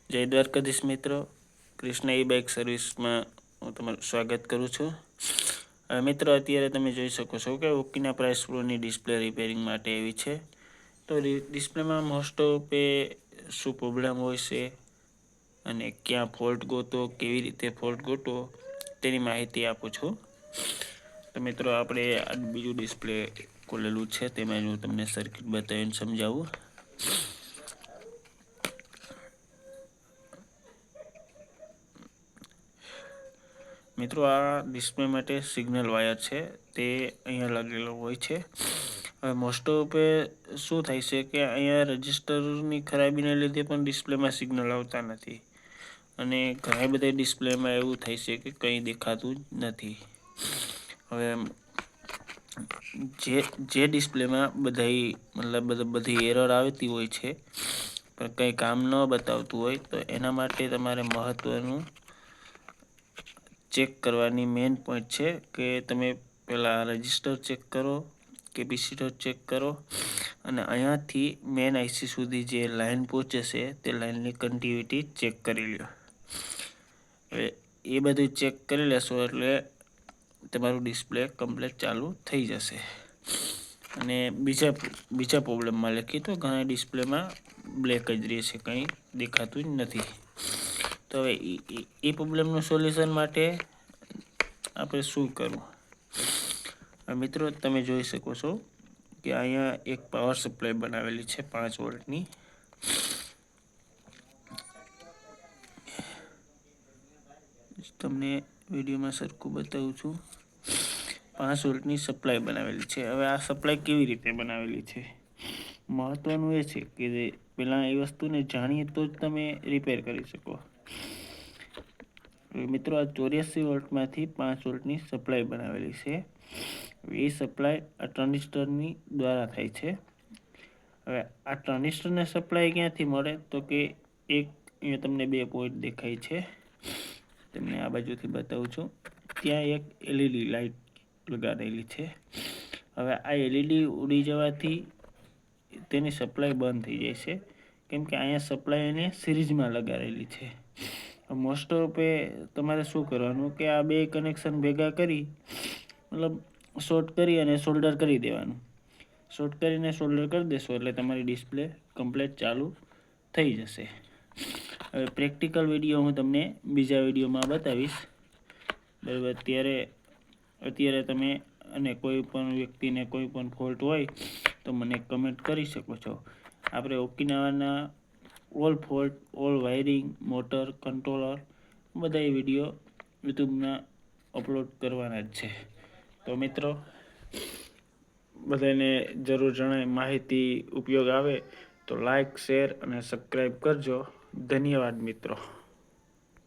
જય દ્વારકાધીશ મિત્રો, કૃષ્ણ ઈ બાઇક સર્વિસમાં હું તમારું સ્વાગત કરું છું. મિત્રો, અત્યારે તમે જોઈ શકો છો કે ઓકીના પ્રાઇસ પ્રોની ડિસ્પ્લે રિપેરિંગ માટે એવી છે. તો ડિસ્પ્લેમાં મોસ્ટ ઓફ શું પ્રોબ્લેમ હોય છે અને ક્યાં ફોલ્ટ ગોતો, કેવી રીતે ફોલ્ટ ગોતો તેની માહિતી આપું છું. તો મિત્રો, આપણે આ બીજું ડિસ્પ્લે ખોલેલું છે, તેમાં હું તમને સર્કિટ બતાવીને સમજાવું. મિત્રો, આ ડિસ્પ્લે માટે સિગ્નલ વાયર છે, તે અહીંયા લાગેલો હોય છે. હવે મોસ્ટ ઓફ શું થાય છે કે અહીંયા રજિસ્ટરની ખરાબીને લીધે પણ ડિસ્પ્લેમાં સિગ્નલ આવતા નથી અને ઘણા બધા ડિસ્પ્લેમાં એવું થાય છે કે કંઈ દેખાતું જ નથી. હવે જે ડિસ્પ્લેમાં બધી એરર આવતી હોય છે પણ કંઈ કામ ન બતાવતું હોય, તો એના માટે તમારે મહત્ત્વનું ચેક કરવાની મેઇન પોઈન્ટ છે કે તમે પહેલાં રજિસ્ટર ચેક કરો, કેપેસિટર ચેક કરો અને અહીંયાથી મેઇન આઈસી સુધી જે લાઇન પહોંચે છે તે લાઇનની કન્ટિન્યુટી ચેક કરી લો. હવે એ બધું ચેક કરી લેશો એટલે તમારું ડિસ્પ્લે કમ્પ્લીટ ચાલુ થઈ જશે. અને બીજા પ્રોબ્લેમમાં લખીએ તો ઘણા ડિસ્પ્લેમાં બ્લેક જ રહે છે, કંઈ દેખાતું જ નથી. તો હવે એ પ્રોબ્લેમનું સોલ્યુશન માટે આપણે શું કરવું? મિત્રો, તમે જોઈ શકો છો કે અહીંયા એક પાવર સપ્લાય બનાવેલી છે 5 વોલ્ટની. તમને વિડીયોમાં સરખું બતાવું છું. 5 વોલ્ટની સપ્લાય બનાવેલી છે. હવે આ સપ્લાય કેવી રીતે બનાવેલી છે? મહત્વનું એ છે કે પહેલાં એ વસ્તુને જાણીએ તો જ તમે રિપેર કરી શકો. મિત્રો, આ 84 વોલ્ટમાંથી 5 વોલ્ટની સપ્લાય બનાવેલી છે. એ સપ્લાય આ ટ્રાન્ઝિસ્ટરની દ્વારા થાય છે. હવે આ ટ્રાન્ઝિસ્ટરને સપ્લાય ક્યાંથી મળે? તો કે અહીંયા તમને 2 પોઈન્ટ દેખાય છે, તમને આ બાજુથી બતાવું છું. ત્યાં એક એલઈડી લાઇટ લગાડેલી છે. હવે આ એલઈડી ઉડી જવાથી તેની સપ્લાય બંધ થઈ જાય છે, કેમ કે અહીંયા સપ્લાય એને સિરીઝમાં લગાડેલી છે. મોસ્ટ ઓફ તમારે શું કરવાનું કે આ 2 કનેક્શન ભેગા કરી શોર્ટ કરી અને સોલ્ડર કરી દેવાનું. શોર્ટ કરીને સોલ્ડર કરી દેશો એટલે તમારી ડિસ્પ્લે કમ્પ્લીટ ચાલુ થઈ જશે. હવે પ્રેક્ટિકલ વિડીયો હું તમને બીજા વિડીયોમાં બતાવીશ. બરાબર, અત્યારે તમે અને કોઈ પણ વ્યક્તિને કોઈ પણ ફોલ્ટ હોય તો મને કમેન્ટ કરી શકો છો. આપણે ઓકિનાવાના all fault, all wiring, motor, controller બધા વિડીયો યુટ્યુબમાં અપલોડ કરવાના જ છે. તો મિત્રો, બધાને જરૂર જણાય માહિતી ઉપયોગ આવે તો લાઈક, શેર અને સબસ્ક્રાઈબ કરજો. ધન્યવાદ મિત્રો.